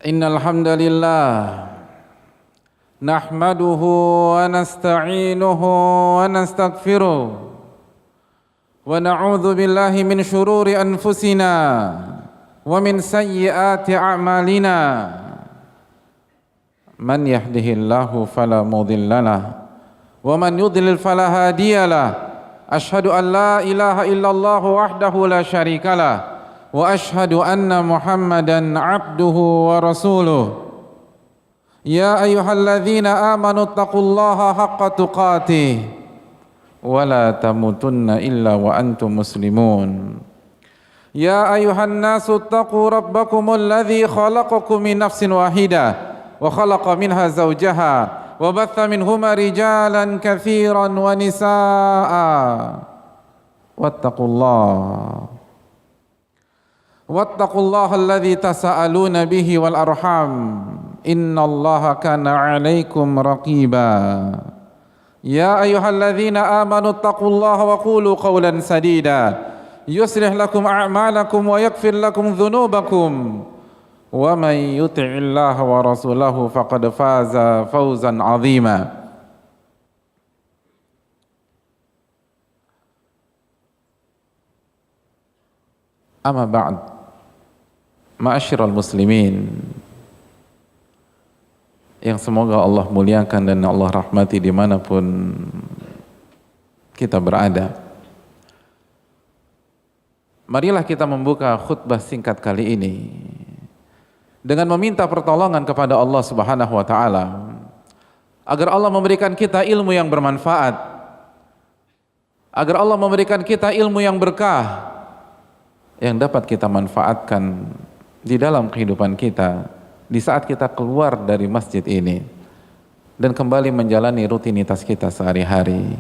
Innal hamdalillah nahmaduhu wa nasta'inuhu wa nastaghfiruh wa na'udzu billahi min shururi anfusina wa min sayyiati a'malina. Man yahdihillahu fala mudilla lahu wa man yudlil fala hadiya lahu. Ashhadu an la ilaha illallah wahdahu la syarika lahu wa ashhadu anna Muhammadan abduhu wa rasuluh. Ya ayyuhalladzina amanu taqullaha haqqa tuqatih wa la tamutunna illa wa antum muslimun. Ya ayyuhan nasu taqu rabbakumul ladzi khalaqakum min nafsin wahidah wa khalaqa minha zawjaha wa batha minhuma rijalan katsiran wa nisaa. Wattaqullaha alladzi tasaaluna bihi wal arham innallaha kana 'alaikum raqiba. Ya ayyuhalladzina amanu taqullaha wa qulu qawlan sadida yuslih lakum a'malakum wa yaghfir lakum dhunubakum wa may yuti'illaha wa rasulahu faqad faza fawzan 'azima. Amma ba'd. Ma'asyiral muslimin yang semoga Allah muliakan dan Allah rahmati dimanapun kita berada. Marilah kita membuka khutbah singkat kali ini dengan meminta pertolongan kepada Allah Subhanahu wa taala agar Allah memberikan kita ilmu yang bermanfaat, agar Allah memberikan kita ilmu yang berkah yang dapat kita manfaatkan di dalam kehidupan kita di saat kita keluar dari masjid ini dan kembali menjalani rutinitas kita sehari-hari.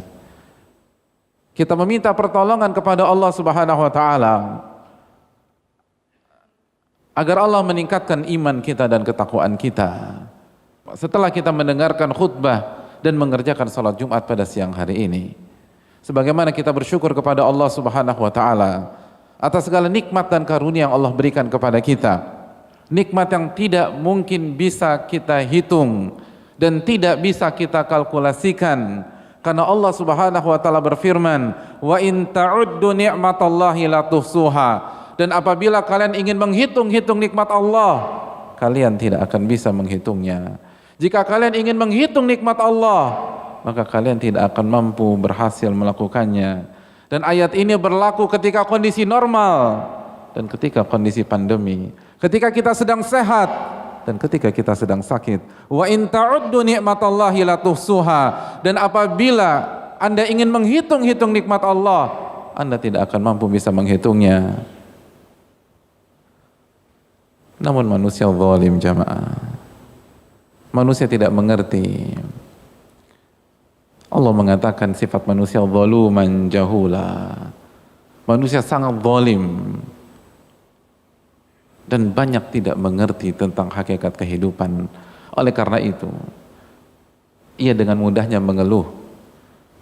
Kita meminta pertolongan kepada Allah Subhanahu wa taala agar Allah meningkatkan iman kita dan ketakwaan kita. Setelah kita mendengarkan khutbah dan mengerjakan salat Jumat pada siang hari ini, sebagaimana kita bersyukur kepada Allah Subhanahu wa taala atas segala nikmat dan karunia yang Allah berikan kepada kita, nikmat yang tidak mungkin bisa kita hitung dan tidak bisa kita kalkulasikan, karena Allah Subhanahu wa taala berfirman, wa in ta'uddu ni'matallahi la tuhsuha, dan apabila kalian ingin menghitung-hitung nikmat Allah, kalian tidak akan bisa menghitungnya. Jika kalian ingin menghitung nikmat Allah, maka kalian tidak akan mampu berhasil melakukannya. Dan ayat ini berlaku ketika kondisi normal dan ketika kondisi pandemi, ketika kita sedang sehat dan ketika kita sedang sakit. Wa in ta'uddu ni'matallahi la tuhsuha, dan apabila Anda ingin menghitung-hitung nikmat Allah, Anda tidak akan mampu bisa menghitungnya. Namun manusia zalim jamaah, manusia tidak mengerti. Allah mengatakan sifat manusia zaluman jahula. Manusia sangat zalim dan banyak tidak mengerti tentang hakikat kehidupan. Oleh karena itu, ia dengan mudahnya mengeluh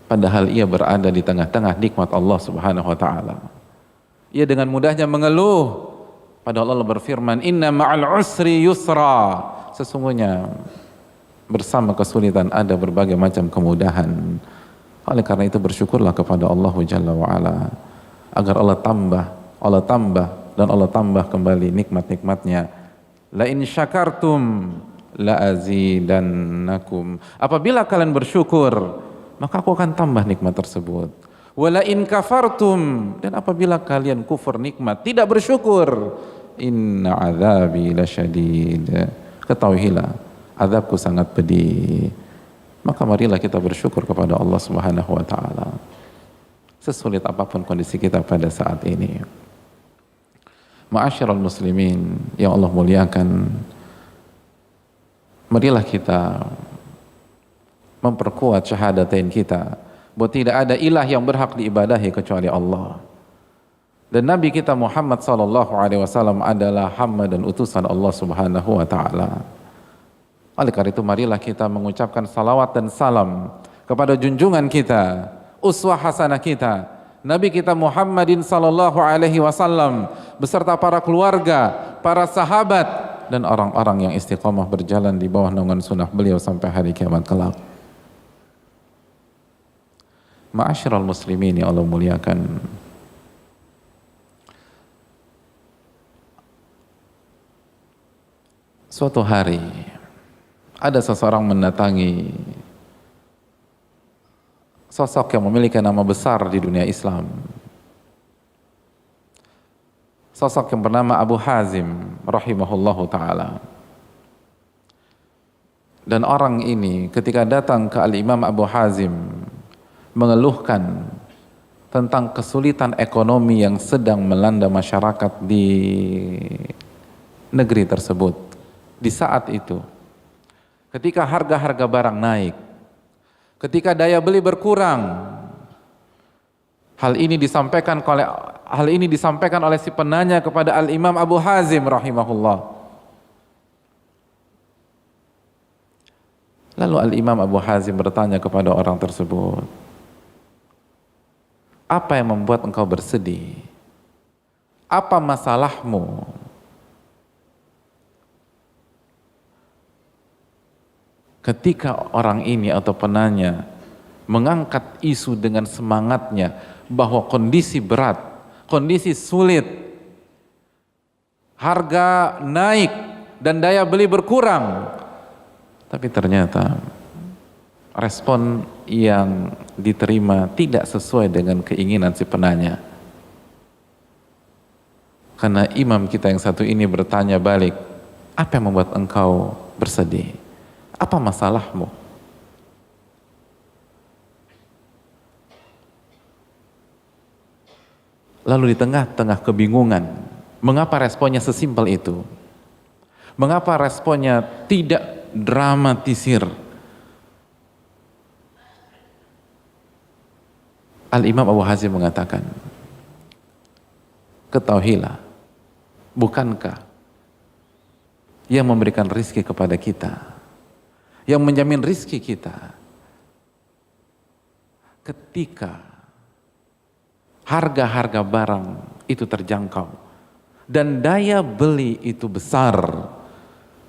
padahal ia berada di tengah-tengah nikmat Allah Subhanahu wa taala. Ia dengan mudahnya mengeluh padahal Allah berfirman, "Inna ma'al usri yusra." Sesungguhnya bersama kesulitan ada berbagai macam kemudahan. Oleh karena itu bersyukurlah kepada Allah Jalla wa'ala agar Allah tambah dan Allah tambah kembali nikmat-nikmatnya. La in syakartum la azidannakum. Apabila kalian bersyukur, maka aku akan tambah nikmat tersebut. Wala in kafartum, dan apabila kalian kufur nikmat, tidak bersyukur, inna azabi lasyadid. Ketahuilah, azabku sangat pedih. Maka marilah kita bersyukur kepada Allah Subhanahu wa taala. Sesulit apapun kondisi kita pada saat ini. Ma'asyiral muslimin yang Allah muliakan, marilah kita memperkuat syahadatain kita bahwa tidak ada ilah yang berhak diibadahi kecuali Allah. Dan Nabi kita Muhammad sallallahu alaihi wasallam adalah hamba dan utusan Allah Subhanahu wa taala. Oleh karena itu marilah kita mengucapkan salawat dan salam kepada junjungan kita, uswah hasanah kita, Nabi kita Muhammadin sallallahu alaihi wasallam beserta para keluarga, para sahabat, dan orang-orang yang istiqomah berjalan di bawah naungan sunnah beliau sampai hari kiamat kelak. Ma'asyiral muslimin yang Allah muliakan, suatu hari ada seseorang mendatangi sosok yang memiliki nama besar di dunia Islam. Sosok yang bernama Abu Hazim rahimahullahu ta'ala. Dan orang ini ketika datang ke Al-Imam Abu Hazim mengeluhkan tentang kesulitan ekonomi yang sedang melanda masyarakat di negeri tersebut. Di saat itu, ketika harga-harga barang naik, ketika daya beli berkurang, hal ini disampaikan oleh si penanya kepada Al-Imam Abu Hazim rahimahullah. Lalu Al-Imam Abu Hazim bertanya kepada orang tersebut, apa yang membuat engkau bersedih? Apa masalahmu? Ketika orang ini atau penanya mengangkat isu dengan semangatnya bahwa kondisi berat, kondisi sulit, harga naik dan daya beli berkurang, tapi ternyata respon yang diterima tidak sesuai dengan keinginan si penanya. Karena imam kita yang satu ini bertanya balik, apa yang membuat engkau bersedih? Apa masalahmu? Lalu di tengah-tengah kebingungan, mengapa responnya sesimpel itu? Mengapa responnya tidak dramatisir? Al-Imam Abu Hazim mengatakan, ketahuilah, bukankah yang memberikan rizki kepada kita, yang menjamin rizki kita, ketika harga-harga barang itu terjangkau dan daya beli itu besar,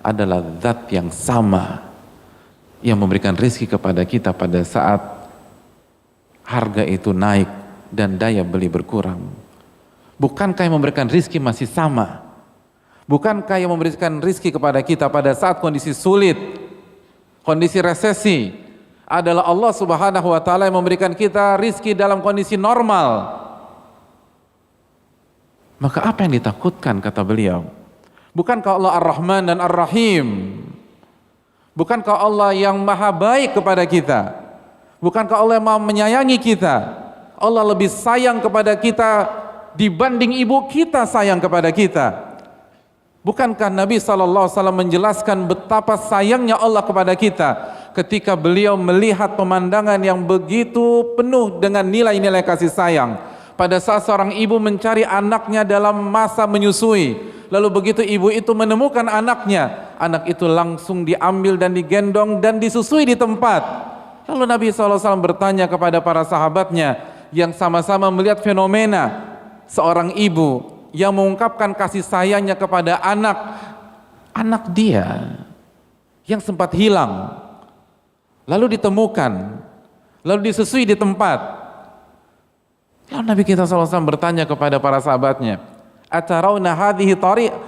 adalah zat yang sama yang memberikan rizki kepada kita pada saat harga itu naik dan daya beli berkurang. Bukankah yang memberikan rizki masih sama? Bukankah yang memberikan rizki kepada kita pada saat kondisi sulit, kondisi resesi, adalah Allah Subhanahu wa ta'ala yang memberikan kita rizki dalam kondisi normal? Maka apa yang ditakutkan, kata beliau? Bukankah Allah Ar-Rahman dan Ar-Rahim? Bukankah Allah yang maha baik kepada kita? Bukankah Allah yang maha menyayangi kita? Allah lebih sayang kepada kita dibanding ibu kita sayang kepada kita. Bukankah Nabi SAW menjelaskan betapa sayangnya Allah kepada kita ketika beliau melihat pemandangan yang begitu penuh dengan nilai-nilai kasih sayang pada saat seorang ibu mencari anaknya dalam masa menyusui, lalu begitu ibu itu menemukan anaknya, anak itu langsung diambil dan digendong dan disusui di tempat. Lalu Nabi SAW bertanya kepada para sahabatnya yang sama-sama melihat fenomena seorang ibu yang mengungkapkan kasih sayangnya kepada anak dia yang sempat hilang, lalu ditemukan, lalu disusui di tempat. Lalu Nabi kita SAW bertanya kepada para sahabatnya, atarawna hadhihi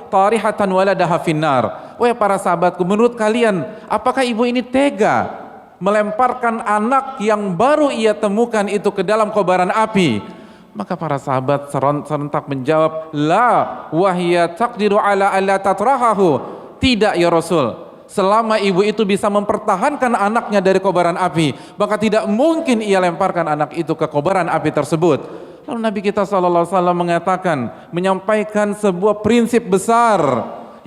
tarihatan waladaha finnar. Wahai para sahabatku, menurut kalian apakah ibu ini tega melemparkan anak yang baru ia temukan itu ke dalam kobaran api? Maka para sahabat serentak menjawab, la wahya taqdiru ala alla tatrahahu. Tidak ya Rasul, selama ibu itu bisa mempertahankan anaknya dari kobaran api, maka tidak mungkin ia lemparkan anak itu ke kobaran api tersebut. Lalu Nabi kita SAW mengatakan, menyampaikan sebuah prinsip besar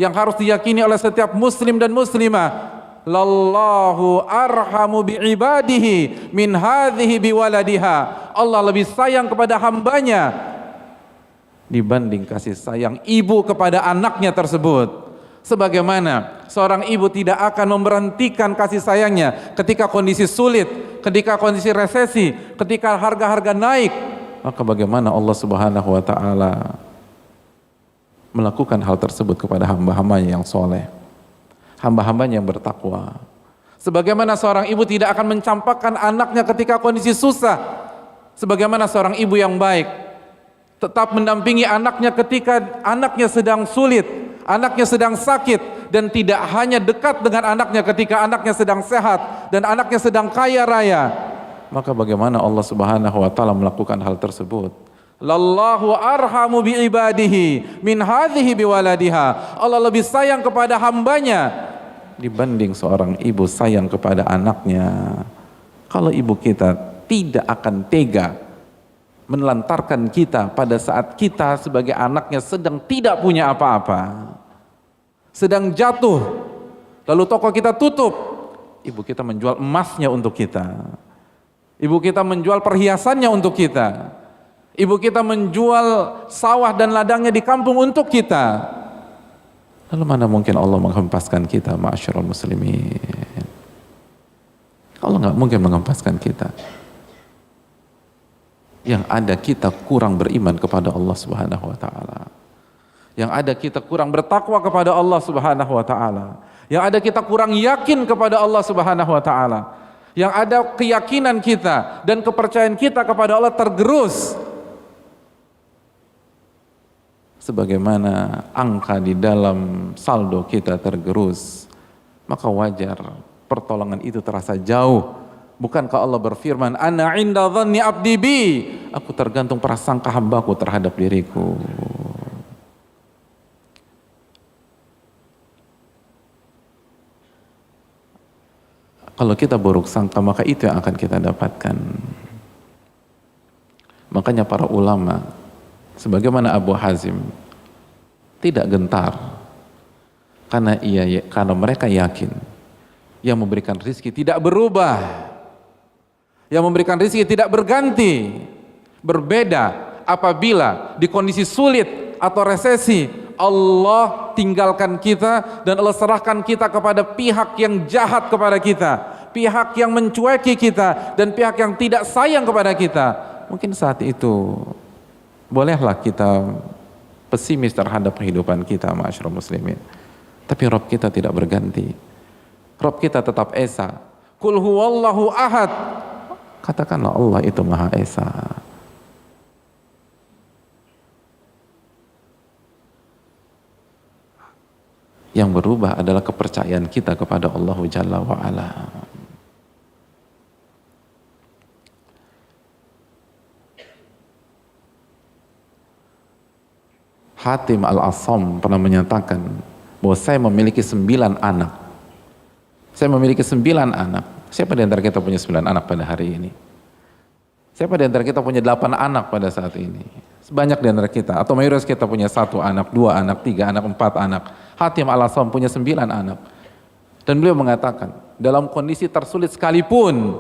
yang harus diyakini oleh setiap muslim dan muslimah. Lallahu arhamu bi'ibadihi min hadhihi biwaladiha. Allah lebih sayang kepada hambanya dibanding kasih sayang ibu kepada anaknya tersebut. Sebagaimana seorang ibu tidak akan memberhentikan kasih sayangnya ketika kondisi sulit, ketika kondisi resesi, ketika harga-harga naik, maka bagaimana Allah Subhanahu wa ta'ala melakukan hal tersebut kepada hamba-hambanya yang soleh, hamba-hambanya yang bertakwa. Sebagaimana seorang ibu tidak akan mencampakkan anaknya ketika kondisi susah, sebagaimana seorang ibu yang baik tetap mendampingi anaknya ketika anaknya sedang sulit, anaknya sedang sakit, dan tidak hanya dekat dengan anaknya ketika anaknya sedang sehat dan anaknya sedang kaya raya. Maka bagaimana Allah Subhanahu wa taala melakukan hal tersebut? Lallahu arhamu bi ibadihi min hadhihi biwaladiha. Allah lebih sayang kepada hambanya dibanding seorang ibu sayang kepada anaknya. Kalau ibu kita tidak akan tega menelantarkan kita pada saat kita sebagai anaknya sedang tidak punya apa-apa, sedang jatuh, lalu toko kita tutup, ibu kita menjual emasnya untuk kita, ibu kita menjual perhiasannya untuk kita, ibu kita menjual sawah dan ladangnya di kampung untuk kita, lalu mana mungkin Allah menghempaskan kita, ma'asyiral muslimin? Allah nggak mungkin menghempaskan kita. Yang ada kita kurang beriman kepada Allah Subhanahu wa taala. Yang ada kita kurang bertakwa kepada Allah Subhanahu wa taala. Yang ada kita kurang yakin kepada Allah Subhanahu wa taala. Yang ada keyakinan kita dan kepercayaan kita kepada Allah tergerus. Sebagaimana angka di dalam saldo kita tergerus, maka wajar pertolongan itu terasa jauh. Bukankah Allah berfirman, Ana inda dhanni abdi bi, aku tergantung prasangka hambaku terhadap diriku. Kalau kita buruk sangka, maka itu yang akan kita dapatkan. Makanya para ulama, sebagaimana Abu Hazim, tidak gentar, karena mereka yakin yang memberikan rizki tidak berubah, yang memberikan rizki tidak berganti. Berbeda apabila di kondisi sulit atau resesi Allah tinggalkan kita dan Allah serahkan kita kepada pihak yang jahat kepada kita, pihak yang mencueki kita, dan pihak yang tidak sayang kepada kita. Mungkin saat itu bolehlah kita pesimis terhadap kehidupan kita, ma'asyiral muslimin. Tapi Rabb kita tidak berganti. Rabb kita tetap esa. Qul huwallahu ahad. Katakanlah Allah itu Maha Esa. Yang berubah adalah kepercayaan kita kepada Allah Jalla wa'ala. Hatim al-Asam pernah menyatakan bahwa saya memiliki 9 anak. Saya memiliki 9 anak. Siapa di antara kita punya 9 anak pada hari ini? Siapa di antara kita punya 8 anak pada saat ini? Sebanyak di antara kita, atau mayoritas kita punya 1 anak, 2 anak, 3 anak, 4 anak. Hatim al-Asam punya 9 anak. Dan beliau mengatakan, dalam kondisi tersulit sekalipun,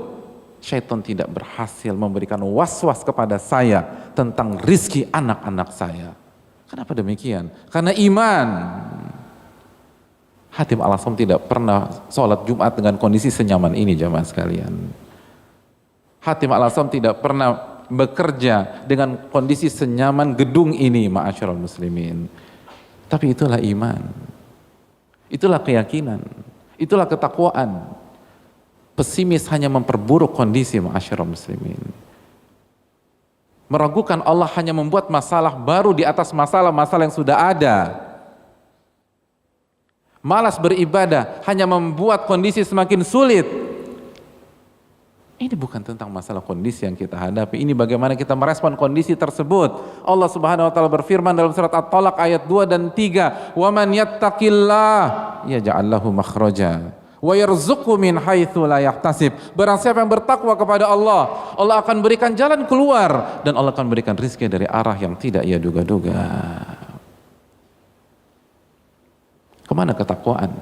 syaitan tidak berhasil memberikan was-was kepada saya tentang rizki anak-anak saya. Kenapa demikian? Karena iman. Hatim al-Asam tidak pernah sholat Jumat dengan kondisi senyaman ini, jamaah sekalian. Hatim al-Asam tidak pernah bekerja dengan kondisi senyaman gedung ini, ma'asyiral muslimin. Tapi itulah iman, itulah keyakinan, itulah ketakwaan. Pesimis hanya memperburuk kondisi, ma'asyiral muslimin. Meragukan Allah hanya membuat masalah baru di atas masalah-masalah yang sudah ada. Malas beribadah hanya membuat kondisi semakin sulit. Ini bukan tentang masalah kondisi yang kita hadapi, ini bagaimana kita merespon kondisi tersebut. Allah Subhanahu wa taala berfirman dalam surat At-Talaq ayat 2 dan 3, "Wa man yattaqillah yaj'al lahu makhraja wa yarzuqhu min haitsu la yahtasib." Barang siapa yang bertakwa kepada Allah, Allah akan berikan jalan keluar dan Allah akan berikan rezeki dari arah yang tidak ia duga-duga. Kemana ketakwaan?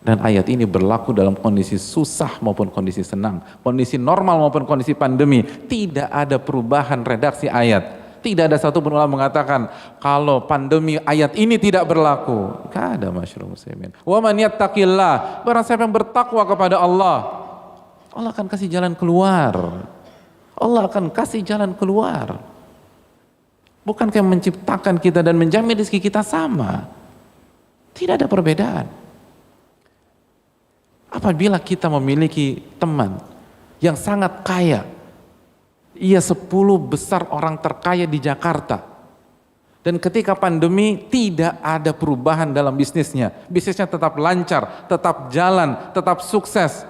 Dan ayat ini berlaku dalam kondisi susah maupun kondisi senang, kondisi normal maupun kondisi pandemi. Tidak ada perubahan redaksi ayat. Tidak ada satu pun ulama mengatakan kalau pandemi ayat ini tidak berlaku. Tidak ada, masyaallah muslimin. Wa man yattaqillah, barang siapa yang bertakwa kepada Allah, Allah akan kasih jalan keluar. Allah akan kasih jalan keluar. Bukankah yang menciptakan kita dan menjamin rezeki kita sama? Tidak ada perbedaan. Apabila kita memiliki teman yang sangat kaya, ia 10 besar orang terkaya di Jakarta, dan ketika pandemi tidak ada perubahan dalam bisnisnya tetap lancar, tetap jalan, tetap sukses,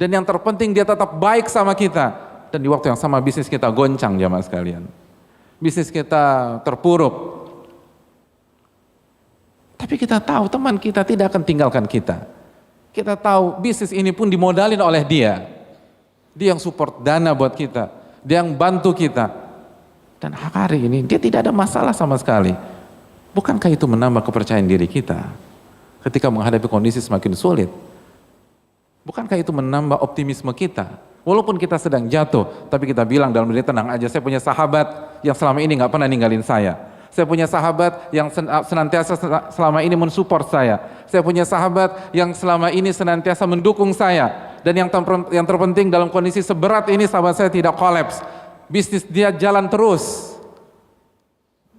dan yang terpenting dia tetap baik sama kita. Dan di waktu yang sama bisnis kita goncang, jamaah sekalian. Bisnis kita terpuruk. Tapi kita tahu teman kita tidak akan tinggalkan kita. Kita tahu bisnis ini pun dimodalin oleh dia. Dia yang support dana buat kita. Dia yang bantu kita. Dan hari ini dia tidak ada masalah sama sekali. Bukankah itu menambah kepercayaan diri kita ketika menghadapi kondisi semakin sulit? Bukankah itu menambah optimisme kita? Walaupun kita sedang jatuh, tapi kita bilang dalam diri, tenang aja, saya punya sahabat yang selama ini gak pernah ninggalin saya. Saya punya sahabat yang senantiasa selama ini mensupport saya. Saya punya sahabat yang selama ini senantiasa mendukung saya. Dan yang terpenting dalam kondisi seberat ini sahabat saya tidak kolaps. Bisnis dia jalan terus.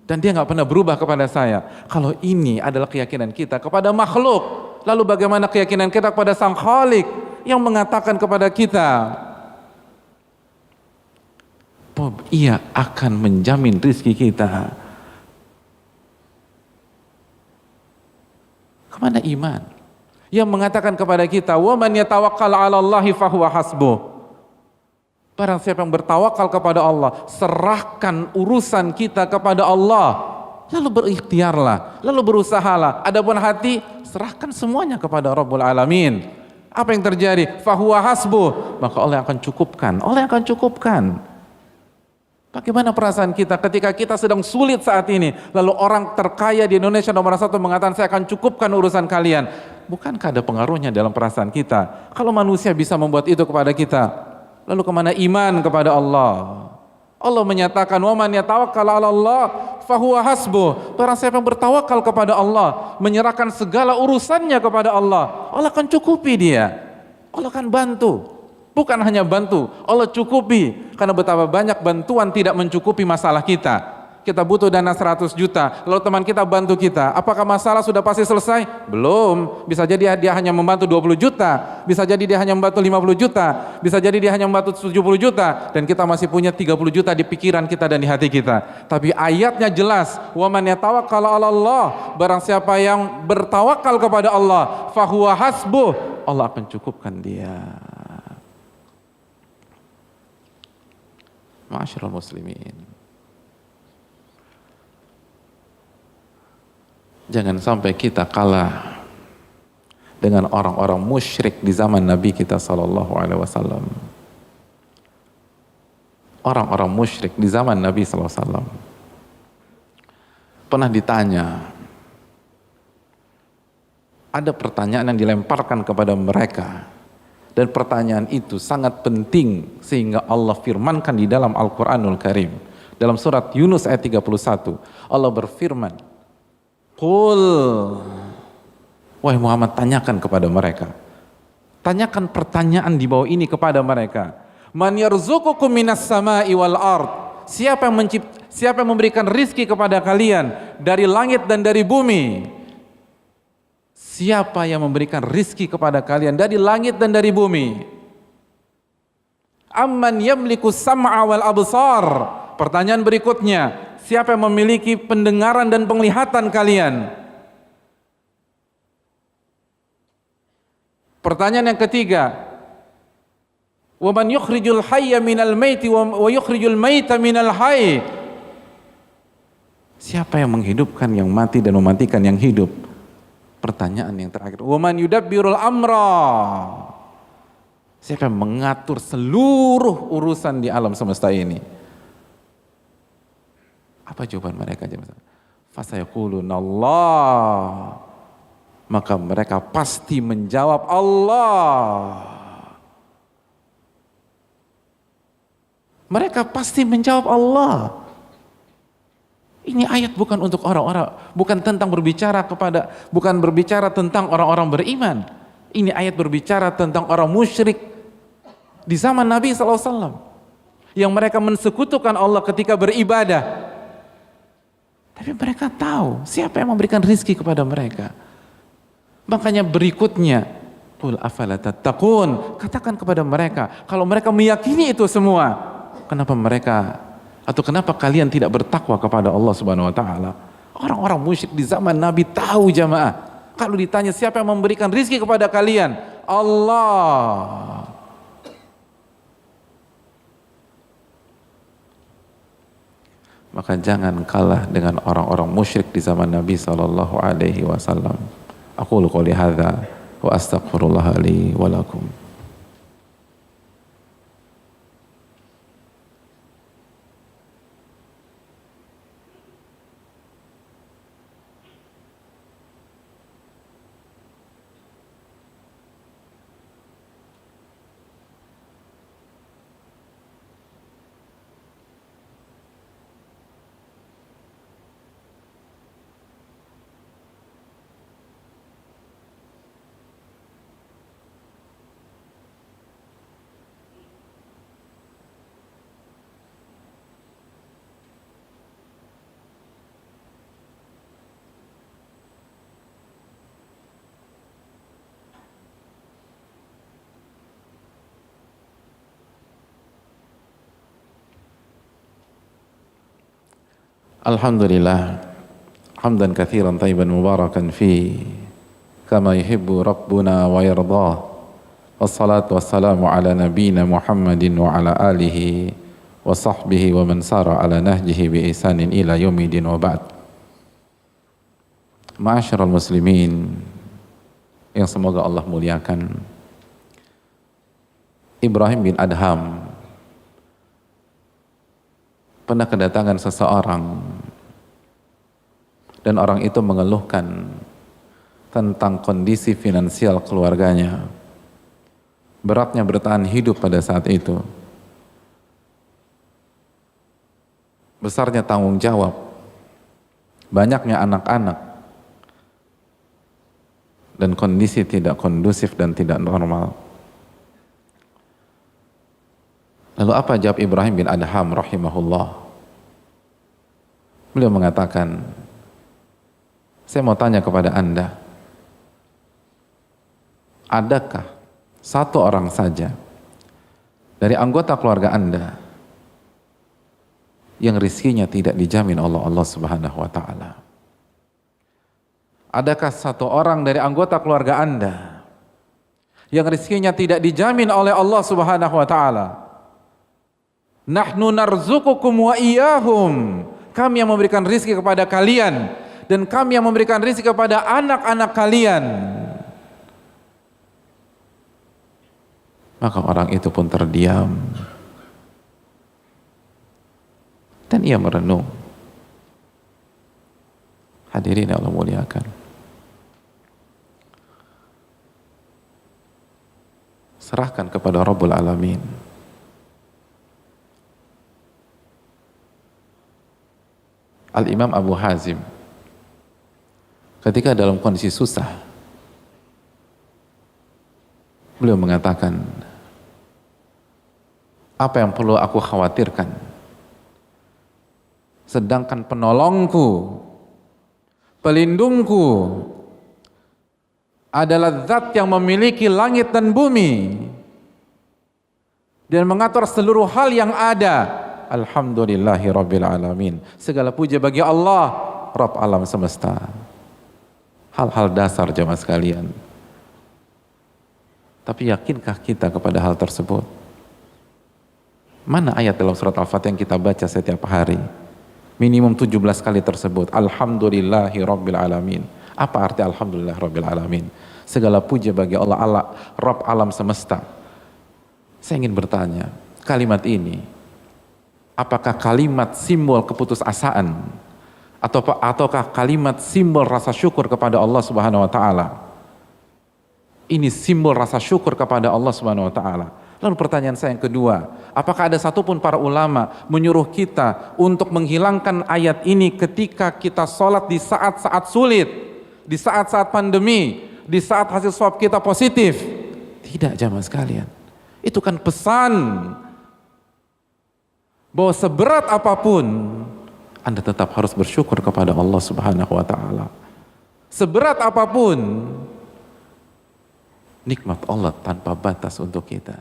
Dan dia gak pernah berubah kepada saya. Kalau ini adalah keyakinan kita kepada makhluk, lalu bagaimana keyakinan kita kepada Sang Khalik yang mengatakan kepada kita, ia akan menjamin rizki kita. Kemana iman? Yang mengatakan kepada kita, wa man yatawakkal 'ala Allahi fahuwa hasbuh. Barang siapa yang bertawakal kepada Allah, serahkan urusan kita kepada Allah, lalu berikhtiarlah, lalu berusahalah. Adapun hati, serahkan semuanya kepada Rabbul Alamin. Apa yang terjadi? Fahuwa hasbuh. Maka Allah yang akan cukupkan. Allah yang akan cukupkan. Bagaimana perasaan kita ketika kita sedang sulit saat ini, lalu orang terkaya di Indonesia nomor 1 mengatakan saya akan cukupkan urusan kalian. Bukankah ada pengaruhnya dalam perasaan kita? Kalau manusia bisa membuat itu kepada kita, lalu kemana iman kepada Allah? Allah menyatakan, wa man yatawakkal 'ala Allah fahuwa hasbuh. Barang siapa yang bertawakal kepada Allah, menyerahkan segala urusannya kepada Allah, Allah akan cukupi dia. Allah akan bantu. Bukan hanya bantu, Allah cukupi. Karena betapa banyak bantuan tidak mencukupi masalah kita. Kita butuh dana 100 juta, lalu teman kita bantu kita. Apakah masalah sudah pasti selesai? Belum. Bisa jadi dia hanya membantu 20 juta, bisa jadi dia hanya membantu 50 juta, bisa jadi dia hanya membantu 70 juta, dan kita masih punya 30 juta di pikiran kita dan di hati kita. Tapi ayatnya jelas, wa man yatawakkal 'ala Allah, barang siapa yang bertawakal kepada Allah, fahuwa hasbuh, Allah akan cukupkan dia. Ma'asyiral muslimin, jangan sampai kita kalah dengan orang-orang musyrik di zaman Nabi kita sallallahu alaihi wasallam. Orang-orang musyrik di zaman Nabi sallallahu alaihi wasallam pernah ditanya, ada pertanyaan yang dilemparkan kepada mereka. Dan pertanyaan itu sangat penting sehingga Allah firmankan di dalam Al-Quranul Karim. Dalam surat Yunus ayat 31, Allah berfirman, Qul, wahai Muhammad, tanyakan kepada mereka. Tanyakan pertanyaan di bawah ini kepada mereka. Man yarzuqukum minas sama'i wal ard. Siapa yang memberikan rizki kepada kalian dari langit dan dari bumi? Siapa yang memberikan rizki kepada kalian dari langit dan dari bumi? Amman yamliku sam'a wal absar. Pertanyaan berikutnya, siapa yang memiliki pendengaran dan penglihatan kalian? Pertanyaan yang ketiga, wa man yukhrijul hayya minal maiti wa yukhrijul maita minal hayy. Siapa yang menghidupkan yang mati dan mematikan yang hidup? Pertanyaan yang terakhir, wa man yudabbirul amra. Siapa yang mengatur seluruh urusan di alam semesta ini? Apa jawaban mereka? Fasayaquluna Allah. Maka mereka pasti menjawab Allah. Mereka pasti menjawab Allah. Ini ayat bukan untuk orang-orang, bukan berbicara tentang orang-orang beriman. Ini ayat berbicara tentang orang musyrik di zaman Nabi SAW. yang mereka mensekutukan Allah ketika beribadah. Tapi mereka tahu siapa yang memberikan rizki kepada mereka. Makanya berikutnya, qul afala tattaqun, katakan kepada mereka, kalau mereka meyakini itu semua, kenapa kalian tidak bertakwa kepada Allah Subhanahu wa taala? Orang-orang musyrik di zaman Nabi tahu jamaah. Kalau ditanya siapa yang memberikan rizki kepada kalian? Allah. Maka jangan kalah dengan orang-orang musyrik di zaman Nabi sallallahu alaihi wasallam. Aqulu qouli hadza wa astaghfirullah li wa lakum. Alhamdulillah, hamdan katsiran thayyiban mubarakan fi kama yuhibbu rabbuna wa yardah. Wassalatu wassalamu ala nabiyyina Muhammadin wa ala alihi wa sahbihi wa man sara ala nahjihi bi ihsanin ila yaumidin wa ba'd. Ma'asyiral muslimin yang semoga Allah muliakan, Ibrahim bin Adham pernah kedatangan seseorang dan orang itu mengeluhkan tentang kondisi finansial keluarganya, beratnya bertahan hidup pada saat itu, besarnya tanggung jawab, banyaknya anak-anak, dan kondisi tidak kondusif dan tidak normal. Lalu apa jawab Ibrahim bin Adham rahimahullah? Beliau mengatakan, saya mau tanya kepada Anda, adakah satu orang saja dari anggota keluarga Anda yang rizkinya tidak dijamin oleh Allah Subhanahu wa taala? Adakah satu orang dari anggota keluarga Anda yang rizkinya tidak dijamin oleh Allah Subhanahu wa taala? Nahnu narzuqukum wa iyyahum. Kami yang memberikan rizki kepada kalian dan kami yang memberikan rizki kepada anak-anak kalian. Maka orang itu pun terdiam dan ia merenung. Hadirin yang Allah muliakan, serahkan kepada Rabbul Alamin. Al-Imam Abu Hazim ketika dalam kondisi susah, beliau mengatakan, apa yang perlu aku khawatirkan sedangkan penolongku, pelindungku adalah zat yang memiliki langit dan bumi dan mengatur seluruh hal yang ada. Alhamdulillahi Rabbil Alamin. Segala puja bagi Allah, Rabb alam semesta. Hal-hal dasar jemaah sekalian. Tapi yakinkah kita kepada hal tersebut? Mana ayat dalam surat Al-Fatihah yang kita baca setiap hari? Minimum 17 kali tersebut. Alhamdulillahi Rabbil Alamin. Apa arti Alhamdulillah Rabbil Alamin? Segala puja bagi Allah, Rabb alam semesta. Saya ingin bertanya, kalimat ini apakah kalimat simbol keputusasaan ataukah kalimat simbol rasa syukur kepada Allah Subhanahu wa taala? Ini simbol rasa syukur kepada Allah Subhanahu wa taala. Lalu pertanyaan saya yang kedua, apakah ada satupun para ulama menyuruh kita untuk menghilangkan ayat ini ketika kita sholat di saat-saat sulit, di saat-saat pandemi, di saat hasil swab kita positif? Tidak jamaah sekalian. Itu kan pesan bahwa seberat apapun Anda tetap harus bersyukur kepada Allah Subhanahu wa taala. Seberat apapun nikmat Allah tanpa batas untuk kita.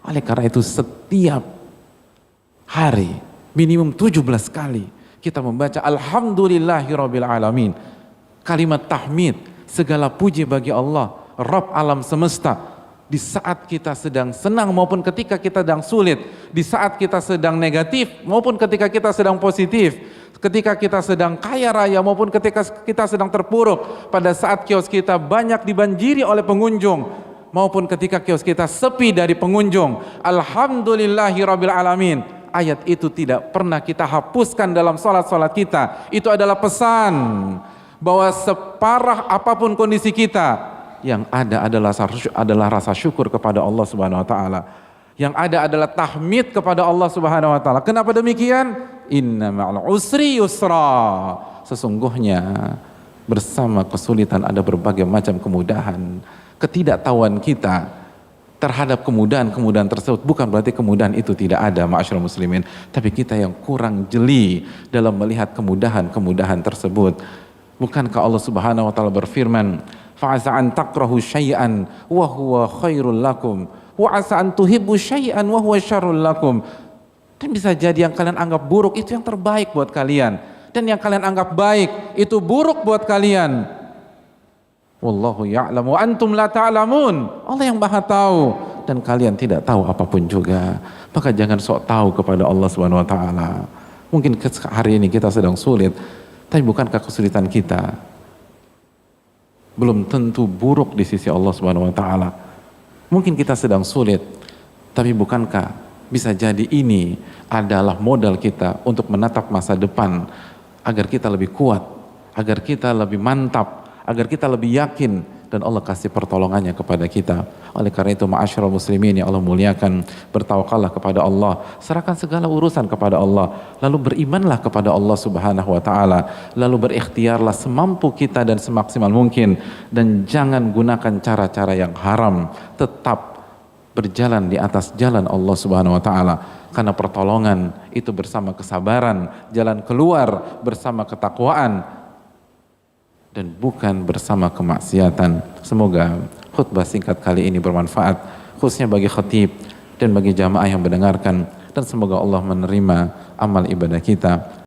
Oleh karena itu setiap hari minimum 17 kali kita membaca Alhamdulillahirabbil alamin. Kalimat tahmid, segala puji bagi Allah, Rabb alam semesta. Di saat kita sedang senang maupun ketika kita sedang sulit, di saat kita sedang negatif maupun ketika kita sedang positif, ketika kita sedang kaya raya maupun ketika kita sedang terpuruk, pada saat kios kita banyak dibanjiri oleh pengunjung maupun ketika kios kita sepi dari pengunjung. Alhamdulillahirabbil alamin. Ayat itu tidak pernah kita hapuskan dalam salat-salat kita. Itu adalah pesan bahwa separah apapun kondisi kita, yang ada adalah rasa syukur kepada Allah Subhanahu wa taala. Yang ada adalah tahmid kepada Allah Subhanahu wa taala. Kenapa demikian? Inna ma'al usri yusra. Sesungguhnya bersama kesulitan ada berbagai macam kemudahan. Ketidaktahuan kita terhadap kemudahan-kemudahan tersebut bukan berarti kemudahan itu tidak ada, ma'asyiral muslimin, tapi kita yang kurang jeli dalam melihat kemudahan-kemudahan tersebut. Bukankah Allah Subhanahu wa taala berfirman, fa'asa an takrahu syai'an wa huwa khairul lakum wa asa an tuhibbu syai'an wa huwa syarrul lakum. Dan bisa jadi yang kalian anggap buruk itu yang terbaik buat kalian, dan yang kalian anggap baik itu buruk buat kalian. Wallahu ya'lam wa antum la ta'lamun. Allah yang Maha tahu dan kalian tidak tahu apapun juga. Maka jangan sok tahu kepada Allah Subhanahu wa taala. Mungkin hari ini kita sedang sulit, tapi bukankah kesulitan kita belum tentu buruk di sisi Allah Subhanahu wa taala? Mungkin kita sedang sulit, tapi bukankah bisa jadi ini adalah modal kita untuk menatap masa depan agar kita lebih kuat, agar kita lebih mantap, agar kita lebih yakin dan Allah kasih pertolongannya kepada kita. Oleh karena itu ma'asyiral muslimin yang Allah muliakan, bertawakallah kepada Allah, serahkan segala urusan kepada Allah, lalu berimanlah kepada Allah Subhanahu wa taala, lalu berikhtiarlah semampu kita dan semaksimal mungkin, dan jangan gunakan cara-cara yang haram. Tetap berjalan di atas jalan Allah Subhanahu wa taala, karena pertolongan itu bersama kesabaran, jalan keluar bersama ketakwaan dan bukan bersama kemaksiatan. Semoga khutbah singkat kali ini bermanfaat khususnya bagi khatib dan bagi jamaah yang mendengarkan, dan semoga Allah menerima amal ibadah kita.